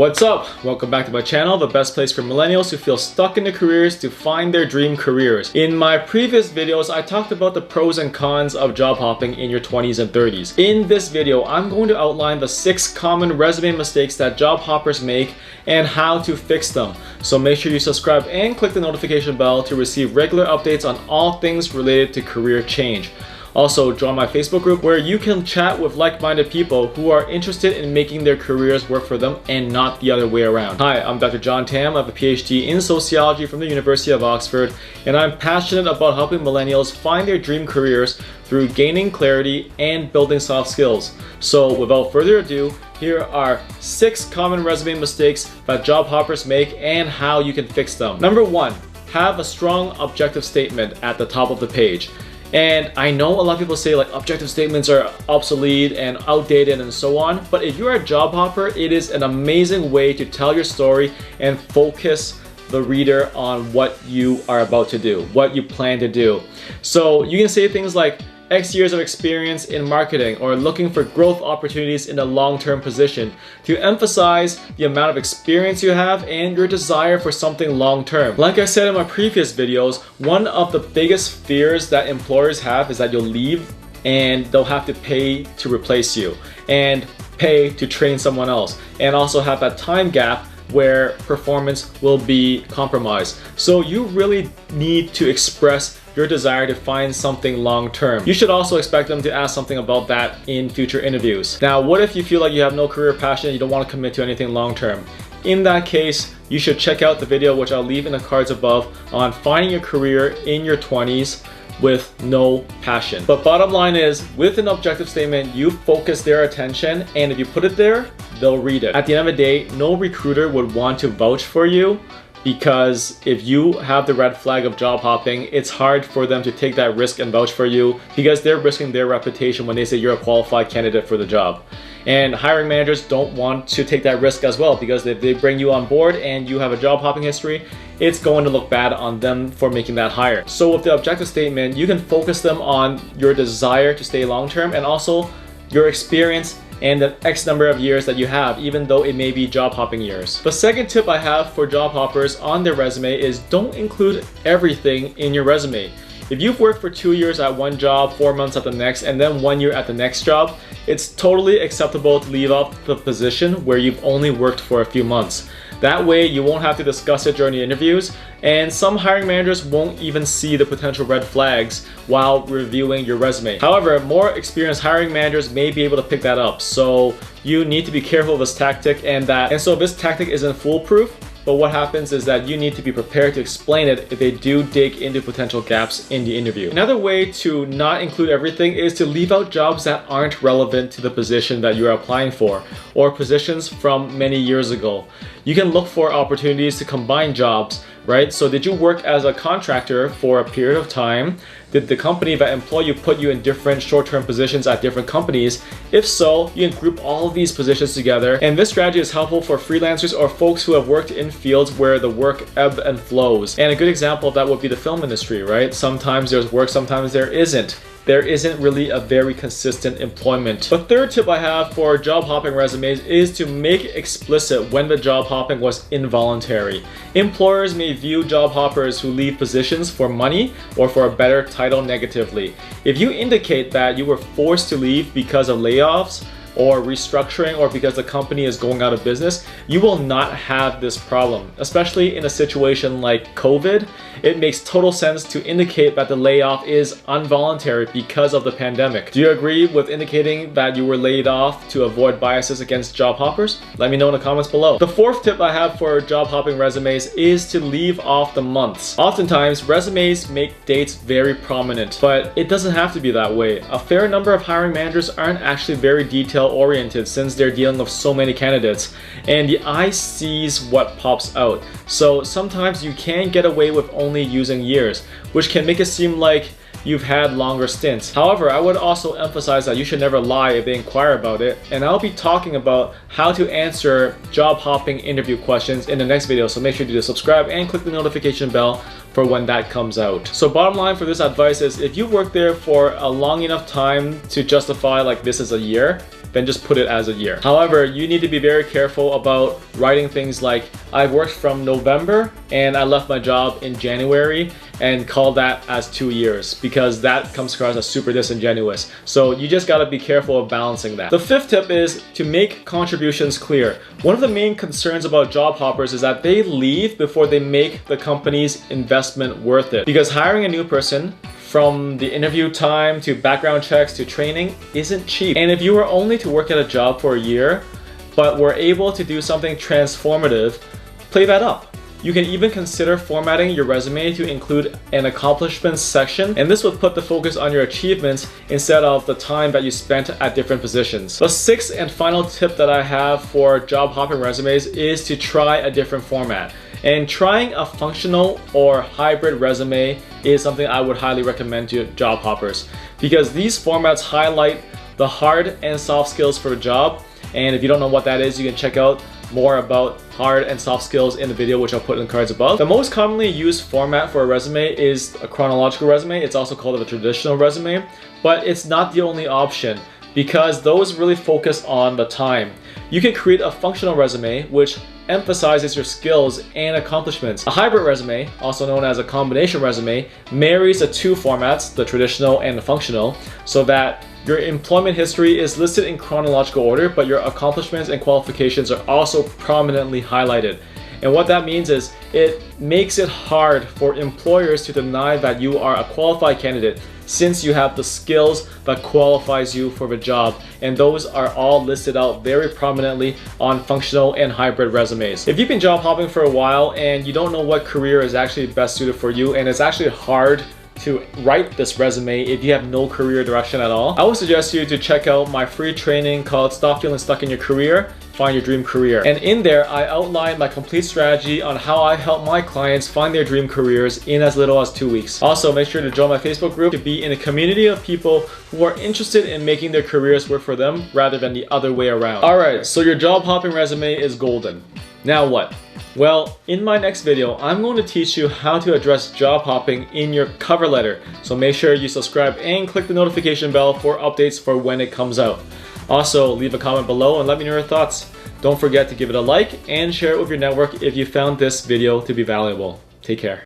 What's up? Welcome back to my channel, the best place for millennials who feel stuck in their careers to find their dream careers. In my previous videos, I talked about the pros and cons of job hopping in your 20s and 30s. In this video, I'm going to outline the 6 common resume mistakes that job hoppers make and how to fix them. So make sure you subscribe and click the notification bell to receive regular updates on all things related to career change. Also, join my Facebook group where you can chat with like-minded people who are interested in making their careers work for them and not the other way around. Hi, I'm Dr. John Tam. I have a PhD in sociology from the University of Oxford, and I'm passionate about helping millennials find their dream careers through gaining clarity and building soft skills. So without further ado, here are 6 common resume mistakes that job hoppers make and how you can fix them. Number 1, have a strong objective statement at the top of the page. And I know a lot of people say like objective statements are obsolete and outdated and so on, but if you're a job hopper, it is an amazing way to tell your story and focus the reader on what you are about to do, what you plan to do. So you can say things like X years of experience in marketing, or looking for growth opportunities in a long-term position, to emphasize the amount of experience you have and your desire for something long-term. Like I said in my previous videos, one of the biggest fears that employers have is that you'll leave and they'll have to pay to replace you and pay to train someone else, and also have that time gap where performance will be compromised. So you really need to express your desire to find something long-term. You should also expect them to ask something about that in future interviews. Now, what if you feel like you have no career passion and you don't want to commit to anything long-term? In that case, you should check out the video, which I'll leave in the cards above, on finding your career in your 20s with no passion. But bottom line is, with an objective statement, you focus their attention, and if you put it there, they'll read it. At the end of the day, no recruiter would want to vouch for you, because if you have the red flag of job hopping, it's hard for them to take that risk and vouch for you, because they're risking their reputation when they say you're a qualified candidate for the job. And hiring managers don't want to take that risk as well, because if they bring you on board and you have a job hopping history, it's going to look bad on them for making that hire. So with the objective statement, you can focus them on your desire to stay long-term and also your experience and the X number of years that you have, even though it may be job hopping years. The second tip I have for job hoppers on their resume is don't include everything in your resume. If you've worked for 2 years at one job, 4 months at the next, and then 1 year at the next job, it's totally acceptable to leave off the position where you've only worked for a few months. That way you won't have to discuss it during the interviews, and some hiring managers won't even see the potential red flags while reviewing your resume. However, more experienced hiring managers may be able to pick that up, so you need to be careful of this tactic. And so this tactic isn't foolproof, but what happens is that you need to be prepared to explain it if they do dig into potential gaps in the interview. Another way to not include everything is to leave out jobs that aren't relevant to the position that you're applying for, or positions from many years ago. You can look for opportunities to combine jobs, right? So did you work as a contractor for a period of time? Did the company that employed you put you in different short-term positions at different companies? If so, you can group all of these positions together. And this strategy is helpful for freelancers or folks who have worked in fields where the work ebbs and flows. And a good example of that would be the film industry, right? Sometimes there's work, sometimes there isn't. There isn't really a very consistent employment. The third tip I have for job hopping resumes is to make explicit when the job hopping was involuntary. Employers may view job hoppers who leave positions for money or for a better title negatively. If you indicate that you were forced to leave because of layoffs or restructuring, or because the company is going out of business, you will not have this problem. Especially in a situation like COVID, it makes total sense to indicate that the layoff is involuntary because of the pandemic. Do you agree with indicating that you were laid off to avoid biases against job hoppers? Let me know in the comments below. The fourth tip I have for job hopping resumes is to leave off the months. Oftentimes, resumes make dates very prominent, but it doesn't have to be that way. A fair number of hiring managers aren't actually very detailed oriented, since they're dealing with so many candidates, and the eye sees what pops out. So sometimes you can get away with only using years, which can make it seem like you've had longer stints. However, I would also emphasize that you should never lie if they inquire about it, and I'll be talking about how to answer job hopping interview questions in the next video, so make sure to subscribe and click the notification bell for when that comes out. So bottom line for this advice is, if you work there for a long enough time to justify like this is a year, then just put it as a year. However, you need to be very careful about writing things like, I've worked from November and I left my job in January, and call that as 2 years, because that comes across as super disingenuous. So you just gotta be careful of balancing that. The fifth tip is to make contributions clear. One of the main concerns about job hoppers is that they leave before they make the company's investment worth it. Because hiring a new person, from the interview time to background checks to training, isn't cheap. And if you were only to work at a job for a year, but were able to do something transformative, play that up. You can even consider formatting your resume to include an accomplishments section, and this would put the focus on your achievements instead of the time that you spent at different positions. The sixth and final tip that I have for job hopping resumes is to try a different format. And trying a functional or hybrid resume is something I would highly recommend to job hoppers, because these formats highlight the hard and soft skills for a job. And if you don't know what that is, you can check out more about hard and soft skills in the video, which I'll put in the cards above. The most commonly used format for a resume is a chronological resume. It's also called a traditional resume, but it's not the only option, because those really focus on the time. You can create a functional resume which emphasizes your skills and accomplishments. A hybrid resume, also known as a combination resume, marries the two formats, the traditional and the functional, so that your employment history is listed in chronological order, but your accomplishments and qualifications are also prominently highlighted. And what that means is it makes it hard for employers to deny that you are a qualified candidate, since you have the skills that qualifies you for the job. And those are all listed out very prominently on functional and hybrid resumes. If you've been job hopping for a while and you don't know what career is actually best suited for you, and it's actually hard to write this resume if you have no career direction at all, I would suggest you to check out my free training called Stop Feeling Stuck in Your Career, Find Your Dream Career. And in there, I outline my complete strategy on how I help my clients find their dream careers in as little as 2 weeks. Also, make sure to join my Facebook group to be in a community of people who are interested in making their careers work for them rather than the other way around. Alright, so your job hopping resume is golden. Now what? Well, in my next video, I'm going to teach you how to address job hopping in your cover letter. So make sure you subscribe and click the notification bell for updates for when it comes out. Also, leave a comment below and let me know your thoughts. Don't forget to give it a like and share it with your network if you found this video to be valuable. Take care.